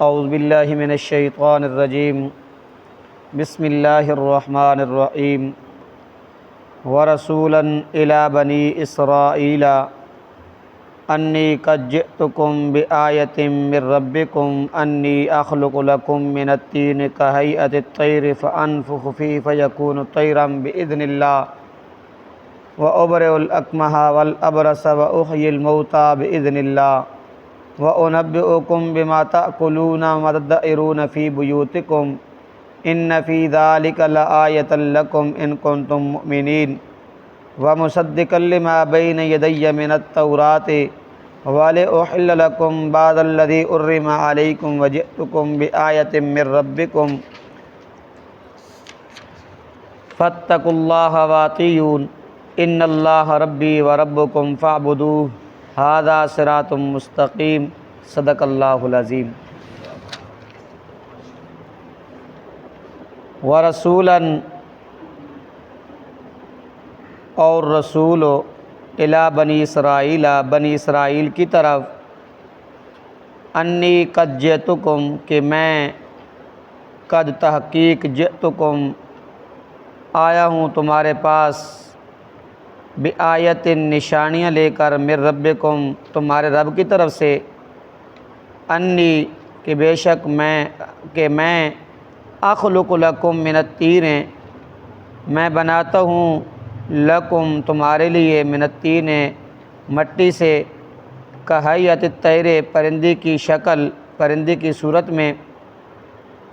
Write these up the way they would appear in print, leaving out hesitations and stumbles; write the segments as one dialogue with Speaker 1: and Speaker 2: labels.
Speaker 1: اعوذ باللہ من الشیطان الرجیم بسم اللہ الرحمن الرحیم ورسولا الی بنی اسرائیل انی قد جئتکم بآیۃ من ربکم انی اخلق لکم من الطین کہیئۃ الطیر فانفخ فیہ فیکون طیرا بإذن اللہ وأبرئ الأکمہ والأبرص وأحیی الموتى بإذن اللہ وأنبئکم بما تأکلون وما تدخرون فی بیوتکم ان فی ذلک لآیۃ لکم ان کنتم مؤمنین ومصدقا لما بین یدی من التوراۃ ولأحل لکم بعض الذی حرم علیکم وجئتکم بآیۃ من ربکم فاتقوا اللہ واطیعون ان اللہ ربی وربکم فاعبدوہ ھذا صراط مستقیم صدق اللہ العظیم۔ ورسولا اور رسول الی بنی اسرائیل بنی اسرائیل کی طرف انی قد جئتکم کہ میں قد تحقیق جئتکم آیا ہوں تمہارے پاس بآیت نشانیاں لے کر من ربکم تمہارے رب کی طرف سے انی کہ بے شک میں اخلق لکم من الطین میں بناتا ہوں لکم تمہارے لیے من الطین مٹی سے کہیئۃ الطیر پرندے کی شکل پرندے کی صورت میں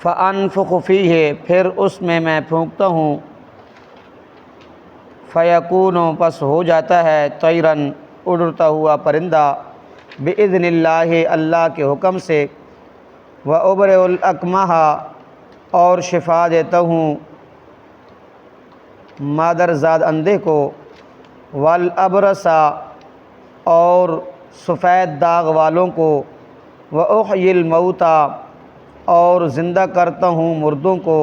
Speaker 1: فانفخ فیہ پھر اس میں پھونکتا ہوں فیکون پس ہو جاتا ہے طیرن اڑتا ہوا پرندہ بإذن اللہ اللہ کے حکم سے وأبرئ الأکمہ اور شفا دیتا ہوں مادرزاد اندھے کو والابرص اور سفید داغ والوں کو وأحیی الموتى اور زندہ کرتا ہوں مردوں کو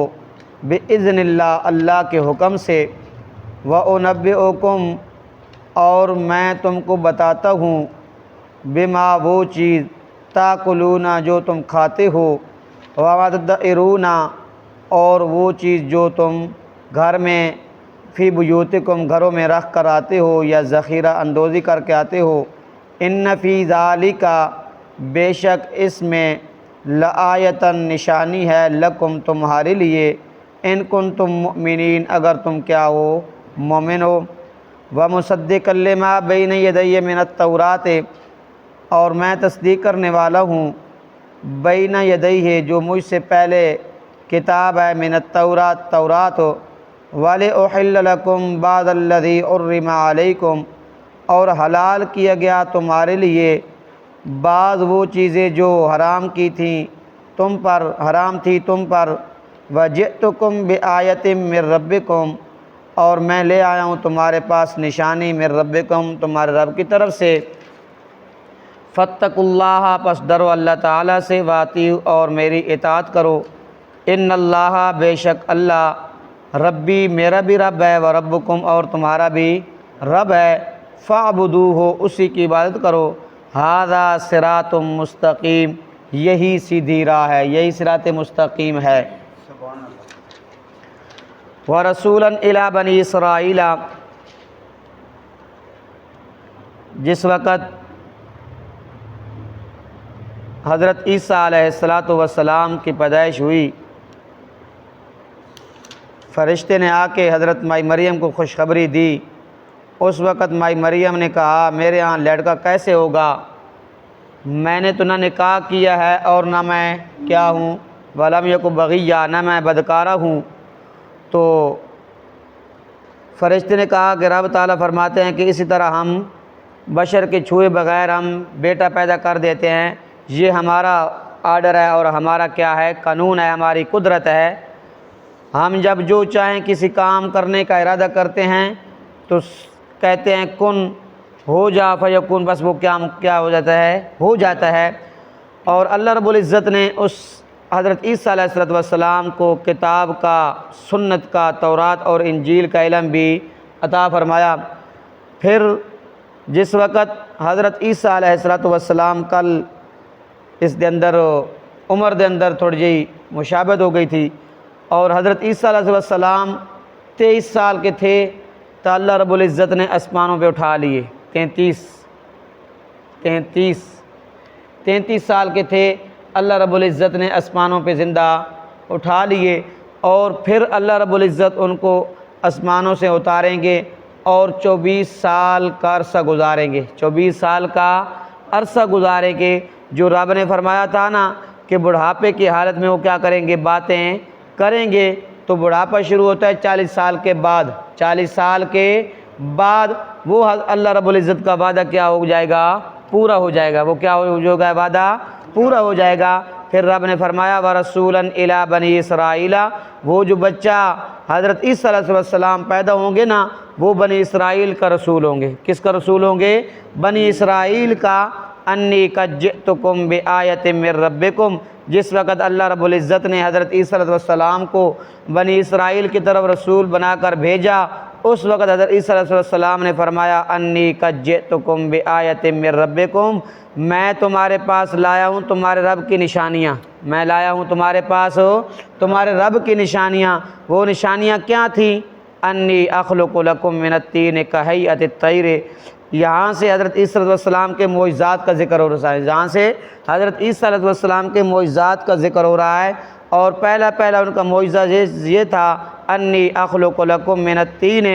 Speaker 1: بإذن اللہ اللہ کے حکم سے وأنبئکم اور میں تم کو بتاتا ہوں بما وہ چیز تاکلون جو تم کھاتے ہو وما تدخرون اور وہ چیز جو تم گھر میں فی بیوتکم گھروں میں رکھ کر آتے ہو یا ذخیرہ اندوزی کر کے آتے ہو ان فی ذالک بے شک اس میں لآیۃ نشانی ہے لکم تمہارے لیے ان کنتم مؤمنین اگر تم کیا ہو مومن ہو ومصدقا لما بین یدی من التوراۃ اور میں تصدیق کرنے والا ہوں بین یدیہ جو مجھ سے پہلے کتاب ہے من التوراۃ تورات ولأحل لکم بعض الذی حرم علیکم اور حلال کیا گیا تمہارے لیے بعض وہ چیزیں جو حرام کی تھیں تم پر حرام تھی تم پر وجئتکم بآیۃ من ربکم اور میں لے آیا ہوں تمہارے پاس نشانی من ربکم تمہارے رب کی طرف سے فاتقوا اللہ پس ڈرو اللہ تعالیٰ سے واطیعوا اور میری اطاعت کرو ان اللہ بے شک اللہ ربی میرا بھی رب ہے وربکم اور تمہارا بھی رب ہے فاعبدوہ اسی کی عبادت کرو ھذا صراط مستقیم یہی سیدھی راہ ہے یہی صراط مستقیم ہے۔ ورسولا الی بنی اسرائیل جس وقت حضرت عیسیٰ علیہ السلام کی پیدائش ہوئی فرشتے نے آ کے حضرت مائی مریم کو خوشخبری دی اس وقت مائی مریم نے کہا میرے ہاں لڑکا کیسے ہوگا میں نے تو نہ نکاح کیا ہے اور نہ میں کیا ہوں ولم یک بغیہ نہ میں بدکارہ ہوں تو فرشتے نے کہا کہ رب تعالیٰ فرماتے ہیں کہ اسی طرح ہم بشر کے چھوئے بغیر ہم بیٹا پیدا کر دیتے ہیں یہ ہمارا آرڈر ہے اور ہمارا کیا ہے قانون ہے ہماری قدرت ہے ہم جب جو چاہیں کسی کام کرنے کا ارادہ کرتے ہیں تو کہتے ہیں کن ہو جا فیکون بس وہ کیا ہو جاتا ہے اور اللہ رب العزت نے اس حضرت عیسیٰ علیہ السلام کو کتاب کا سنت کا تورات اور انجیل کا علم بھی عطا فرمایا۔ پھر جس وقت حضرت عیسیٰ علیہ السلام کل اس دے اندر عمر دے اندر تھوڑی جی مشابہت ہو گئی تھی، اور حضرت عیسیٰ علیہ السلام 23 سال کے تھے تو اللہ رب العزت نے آسمانوں پہ اٹھا لیے۔ 33 سال کے تھے، اللہ رب العزت نے آسمانوں پہ زندہ اٹھا لیے، اور پھر اللہ رب العزت ان کو آسمانوں سے اتاریں گے اور 24 سال کا عرصہ گزاریں گے، 24 سال کا عرصہ گزاریں گے۔ جو رب نے فرمایا تھا نا کہ بڑھاپے کی حالت میں وہ کیا کریں گے، باتیں کریں گے، تو بڑھاپا شروع ہوتا ہے 40 سال کے بعد۔ 40 سال کے بعد وہ اللہ رب العزت کا وعدہ کیا ہو جائے گا، پورا ہو جائے گا۔ وہ کیا ہو جائے گا، وعدہ پورا ہو جائے گا۔ پھر رب نے فرمایا وَرَسُولًا إِلَىٰ بَنِي إِسْرَائِيلَ، وہ جو بچہ حضرت عیسیٰ علیہ السلام پیدا ہوں گے نا، وہ بنی اسرائیل کا رسول ہوں گے۔ کس کا رسول ہوں گے؟ بنی اسرائیل کا۔ انی قد جئتکم بآیۃ من ربکم، جس وقت اللہ رب العزت نے حضرت عیسیٰ علیہ السلام کو بنی اسرائیل کی طرف رسول بنا کر بھیجا، اس وقت حضرت عیسیٰ علیہ السلام نے فرمایا انی قد جئتکم بآیۃ من ربکم، میں تمہارے پاس لایا ہوں تمہارے رب کی نشانیاں، میں لایا ہوں تمہارے پاس تمہارے رب کی نشانیاں۔ وہ نشانیاں کیا تھیں؟ انی اخلق لکم من الطین کہیئۃ الطیر۔ یہاں سے حضرت عیسیٰ علیہ السلام کے معجزات کا ذکر ہو رہا ہے، جہاں سے حضرت عیسیٰ علیہ السلام کے معجزات کا ذکر ہو رہا ہے، اور پہلا ان کا معجزہ یہ تھا انی اخلق لکم من الطین،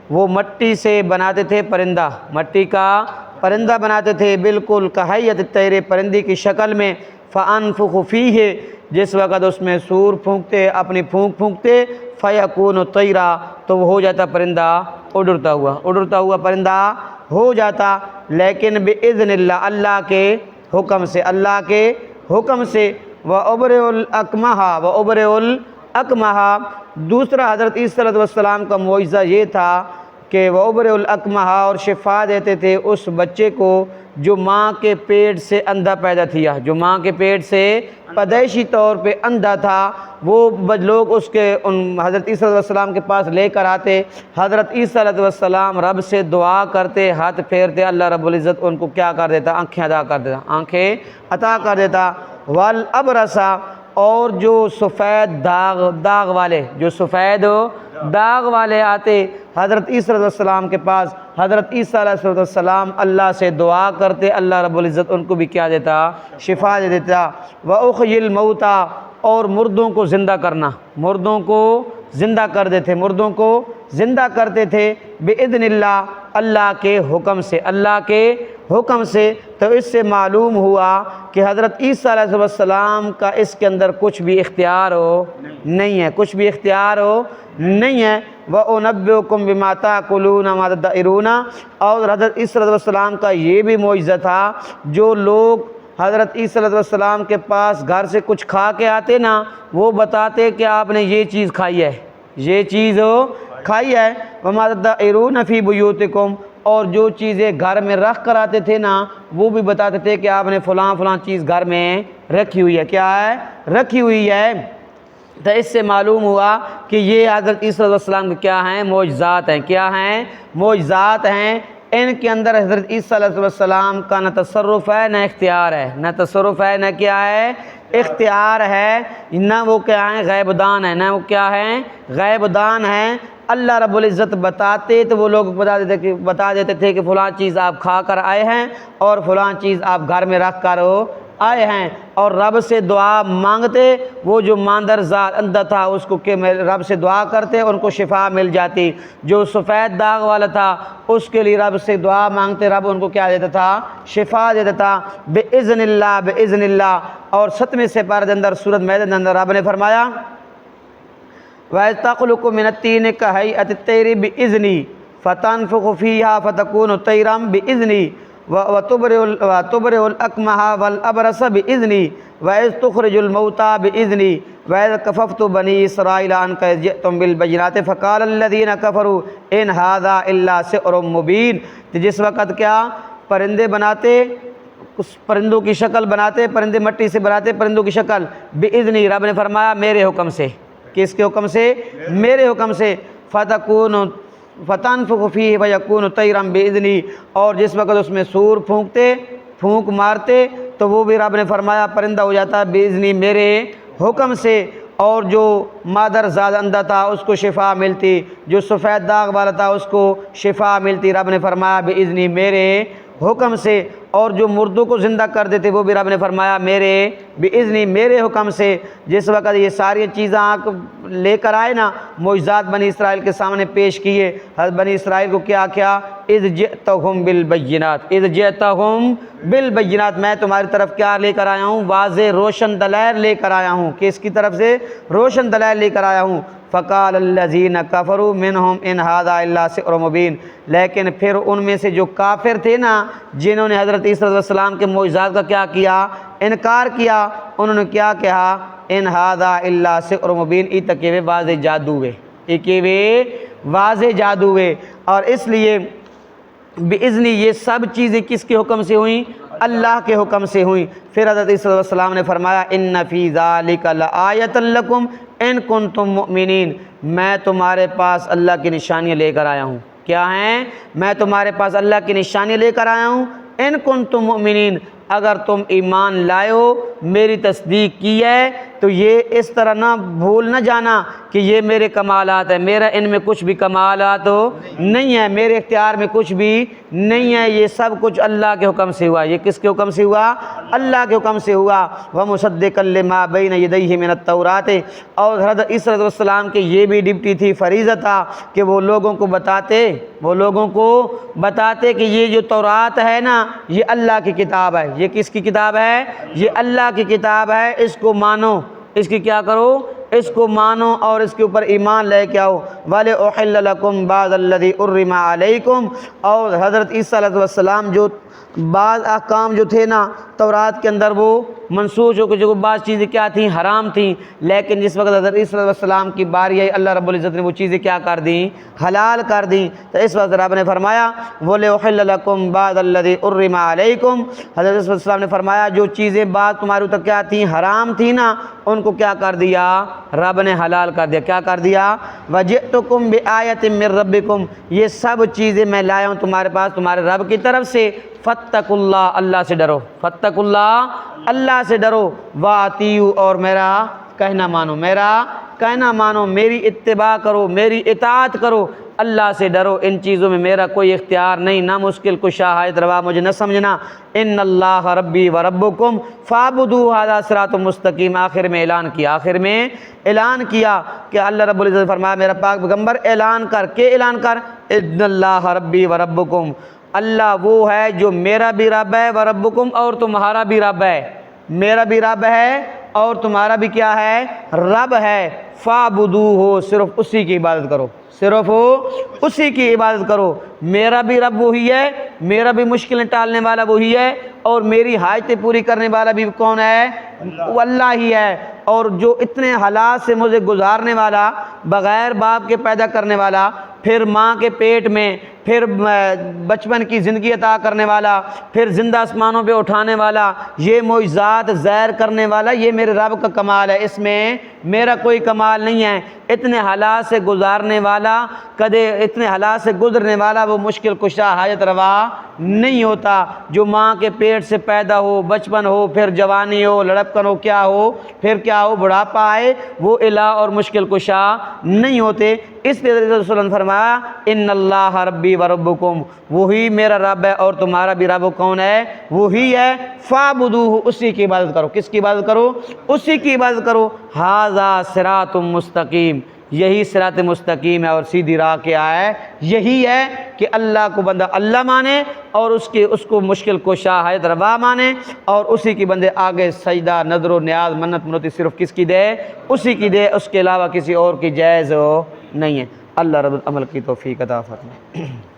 Speaker 1: وہ مٹی سے بناتے تھے پرندہ، مٹی کا پرندہ بناتے تھے، بالکل کہیئۃ الطیر، پرندے کی شکل میں۔ فانفخ فیہ، جس وقت اس میں سور پھونکتے، اپنی پھونک پھونکتے، فیکون طیرا، تو وہ ہو جاتا پرندہ اڑتا ہوا پرندہ ہو جاتا، لیکن باذن اللہ، اللہ کے حکم سے، اللہ کے حکم سے۔ وَأُبْرِئُ الْأَكْمَحَ، دوسرا حضرت عیسیٰ علیہ السلام کا معجزہ یہ تھا کہ وَأُبْرِئُ الْأَكْمَحَ، اور شفا دیتے تھے اس بچے کو جو ماں کے پیٹ سے اندھا پیدا تھیا، جو ماں کے پیٹ سے پیدائشی طور پہ اندھا تھا، وہ لوگ اس کے حضرت عیسیٰ علیہ السلام کے پاس لے کر آتے، حضرت عیسیٰ علیہ السلام رب سے دعا کرتے، ہاتھ پھیرتے، اللہ رب العزت ان کو کیا کر دیتا، آنکھیں عطا کر دیتا۔ والابرص، اور جو سفید داغ والے آتے حضرت عیسیٰ علیہ السلام کے پاس، حضرت عیسیٰ علیہ السلام اللہ سے دعا کرتے، اللہ رب العزت ان کو بھی کیا دیتا، شفا دے دیتا۔ وَأُحْيِي الْمَوْتَى، اور مردوں کو زندہ کرنا، مردوں کو زندہ کر دیتے، مردوں کو زندہ کرتے تھے بِإِذْنِ اللہ، اللہ کے حکم سے، اللہ کے حکم سے۔ تو اس سے معلوم ہوا کہ حضرت عیسیٰ علیہ السلام کا اس کے اندر کچھ بھی اختیار نہیں ہے، کچھ بھی اختیار نہیں ہے۔ وَأُنَبِّئُكُم بِمَا تَأْكُلُونَ وَمَا تَدَّخِرُونَ، اور حضرت عیسیٰ علیہ السلام کا یہ بھی معجزہ تھا، جو لوگ حضرت عیسیٰ علیہ السلام کے پاس گھر سے کچھ کھا کے آتے نا، وہ بتاتے کہ آپ نے یہ چیز کھائی ہے، یہ چیز کھائی ہے۔ وَمَا تَدَّخِرُونَ فِي بُيُوتِكُمْ، اور جو چیزیں گھر میں رکھ کر آتے تھے نا، وہ بھی بتاتے تھے کہ آپ نے فلاں چیز گھر میں رکھی ہوئی ہے، کیا ہے، رکھی ہوئی ہے۔ تو اس سے معلوم ہوا کہ یہ حضرت عیسیٰ علیہ السلام کے کیا ہیں، معجزات ہیں، کیا ہیں، معجزات ہیں۔ ان کے اندر حضرت عیسیٰ علیہ السلام کا نہ تصرف ہے نہ اختیار ہے، نہ تصرف ہے نہ کیا ہے، اختیار ہے، نہ وہ کیا ہیں، غیب دان ہے، نہ وہ کیا ہیں، غیب دان ہیں۔ اللہ رب العزت بتاتے تو وہ لوگ بتا دیتے تھے کہ فلاں چیز آپ کھا کر آئے ہیں اور فلاں چیز آپ گھر میں رکھ کر آئے ہیں، اور رب سے دعا مانگتے، وہ جو ماندر ذات اندھا تھا اس کو کہ رب سے دعا کرتے، ان کو شفا مل جاتی۔ جو سفید داغ والا تھا اس کے لیے رب سے دعا مانگتے، رب ان کو کیا دیتا تھا، شفا دیتا تھا بِإِذْنِ اللہ، بِإِذْنِ اللہ۔ اور 7ویں سپارے کے اندر سورۃ مائدہ کے اندر رب نے فرمایا وَإِذْ تَخْلُقُ مِنَ الطِّينِ كَهَيْئَةِ الطَّيْرِ بِإِذْنِي فَتَنفُخُ فِيهَا فَتَكُونُ طَيْرًا بِإِذْنِي وَتُبْرِئُ الْأَكْمَحَ وَالْأَبْرَصَ بِإِذْنِي وَإِذْ تُخْرِجُ الْمَوْتَى بِإِذْنِي وَإِذْ كَفَفْتُ بَنِي إِسْرَائِيلَ عَنكَ إِذْ جِئْتُم بِالْبَيِّنَاتِ فَقَالَ الَّذِينَ كَفَرُوا إِنْ هَذَا إِلَّا سِحْرٌ مُبِينٌ۔ تو جس وقت کیا پرندے بناتے، اس پرندوں کی شکل بناتے، پرندے مٹی سے بناتے پرندوں کی شکل، بِإِذْنِي، رب نے فرمایا میرے حکم سے، کس کے حکم سے، میرے حکم سے۔ فَتَنفُخُ فِيهِ فَيَكُونُ طَيْرًا بِإِذْنِي، اور جس وقت اس میں سور پھونک مارتے تو وہ بھی رب نے فرمایا پرندہ ہو جاتا ہے باذنی میرے حکم سے، اور جو مادر زاد اندھا تھا اس کو شفا ملتی، جو سفید داغ والا تھا اس کو شفا ملتی، رب نے فرمایا باذنی میرے حکم سے، اور جو مردوں کو زندہ کر دیتے وہ بھی رب نے فرمایا میرے باذنی میرے حکم سے۔ جس وقت یہ ساری چیزیں آپ لے کر آئے نا، معجزات بنی اسرائیل کے سامنے پیش کیے، حضرت بنی اسرائیل کو کیا کیا، اذ جئتہم بالبینات، اذ جئتہم بالبینات، میں تمہاری طرف کیا لے کر آیا ہوں، واضح روشن دلائل لے کر آیا ہوں، کس کی طرف سے، روشن دلائل لے کر آیا ہوں۔ فقال الذین کفروا منہم ان ھذا الا سحر مبین، لیکن پھر ان میں سے جو کافر تھے نا، جنہوں نے حضرت عیسیٰ علیہ السلام کے معجزات کا کیا کیا، انکار کیا، انہوں نے کیا کہا، ان ھذا الا سحر مبین، یہ تک کہ واضح جادو ہے، یہ کہ واضح جادو ہے۔ اور اس لیے باذنی یہ سب چیزیں کس کے حکم سے ہوئیں، اللہ کے حکم سے ہوئیں۔ پھر حضرت عیسیٰ علیہ السلام نے فرمایا ان فی ذالک لآیۃ لکم ان کنتم مؤمنین، میں تمہارے پاس اللہ کی نشانیاں لے کر آیا ہوں، کیا ہیں، میں تمہارے پاس اللہ کی نشانیاں لے کر آیا ہوں، ان کنتم مؤمنین، اگر تم ایمان لائے ہو، میری تصدیق کی ہے، تو یہ اس طرح نہ بھول نہ جانا کہ یہ میرے کمالات ہیں، میرا ان میں کچھ بھی کمالات نہیں ہے، میرے اختیار میں کچھ بھی نہیں ہے، یہ سب کچھ اللہ کے حکم سے ہوا۔ یہ کس کے حکم سے ہوا، اللہ کے حکم سے ہوا۔ وَمُصَدِّقًا لِمَا بَيْنَ يَدَيْهِ مِنَ التَّوْرَاةِ، اور حضرت عیسیٰ علیہ السلام کے یہ بھی ڈپٹی تھی، فریضہ تھا کہ وہ لوگوں کو بتاتے کہ یہ جو تورات ہے نا، یہ اللہ کی کتاب ہے۔ یہ کس کی کتاب ہے، یہ اللہ کی کتاب ہے، اس کو مانو، اس کی کیا کرو، اس کو مانو اور اس کے اوپر ایمان لے کے آؤ۔ وَلِأُحِلَّ لَكُمْ بَعْضَ الَّذِي حُرِّمَ عَلَيْكُمْ، اور حضرت عیسیٰ علیہ السلام جو بعض احکام جو تھے نا تورات کے اندر وہ منسوخ ہو کے، جو بعض چیزیں کیا تھیں، حرام تھیں، لیکن جس وقت حضرت عیسیٰ علیہ السلام کی باری آئی، اللہ رب العزت نے وہ چیزیں کیا کر دیں، حلال کر دیں۔ تو اس وقت رب نے فرمایا وَلِأُحِلَّ لَكُمْ بَعْضَ الَّذِي حُرِّمَ عَلَيْكُمْ، حضرت عیسیٰ علیہ السلام نے فرمایا جو چیزیں بعض تمہارے اوپر کیا تھیں، حرام تھیں نا، ان کو کیا کر دیا، رب نے حلال کر دیا، کیا کر دیا، وَجِئْتُكُمْ بِآیَةٍ مِّن رَبِّكُمْ، یہ سب چیزیں میں لایا ہوں تمہارے پاس تمہارے رب کی طرف سے۔ فَاتَّقُوا اللَّهَ، اللہ سے ڈرو، فَاتَّقُوا اللَّهَ، اللہ سے ڈرو، وَأَطِیعُوا، اور میرا کہنا مانو، میرا کہنا مانو، میری اتباع کرو، میری اطاعت کرو، اللہ سے ڈرو، ان چیزوں میں میرا کوئی اختیار نہیں، نہ مشکل کشا حاجت روا مجھے نہ سمجھنا۔ ان اللہ ربی و ربکم فاعبدوہ ھذا صراط مستقیم، آخر میں اعلان کیا کہ اللہ رب العزت نے فرمایا میرا پاک پیغمبر اعلان کر کے، اعلان کر، ان اللہ ربی و ربکم، اللہ وہ ہے جو میرا بھی رب ہے، و ربکم، اور تمہارا بھی رب ہے، میرا بھی رب ہے اور تمہارا بھی کیا ہے، رب ہے۔ فاعبدوہ، صرف اسی کی عبادت کرو، صرف اسی کی عبادت کرو، میرا بھی رب وہی ہے، میرا بھی مشکلیں ٹالنے والا وہی ہے، اور میری حاجتیں پوری کرنے والا بھی کون ہے، وہ اللہ ہی ہے، اور جو اتنے حالات سے مجھے گزارنے والا، بغیر باپ کے پیدا کرنے والا، پھر ماں کے پیٹ میں، پھر بچپن کی زندگی عطا کرنے والا، پھر زندہ آسمانوں پہ اٹھانے والا، یہ معجزات ظاہر کرنے والا، یہ میرے رب کا کمال ہے، اس میں میرا کوئی کمال نہیں ہے۔ اتنے حالات سے گزارنے والا، اتنے حالات سے گزرنے والا وہ مشکل کشا حاجت روا نہیں ہوتا۔ جو ماں کے پیٹ سے پیدا ہو، بچپن ہو، پھر جوانی ہو، لڑکپن ہو، کیا ہو، پھر کیا ہو، بڑھاپا آئے، وہ الہ اور مشکل کشا نہیں ہوتے۔ اس لیے رسول اللہ نے فرمایا ان اللہ ربی و ربکم، وہی میرا رب ہے اور تمہارا بھی رب کون ہے، وہی ہے۔ فاعبدوہ، اسی کی عبادت کرو، کس کی عبادت کرو، اسی کی عبادت کرو۔ ھذا صراط مستقیم، یہی صراط مستقیم ہے اور سیدھی راہ کیا ہے، یہی ہے کہ اللہ کو بندہ اللہ مانے اور اس کو مشکل کشا حاجت روا مانے، اور اسی کی بندے آگے سجدہ، نظر و نیاز، منت منوتی صرف کس کی دے، اسی کی دے، اس کے علاوہ کسی اور کی جائز نہیں ہے۔ اللہ رب العمل کی توفیق عطا فرمائے۔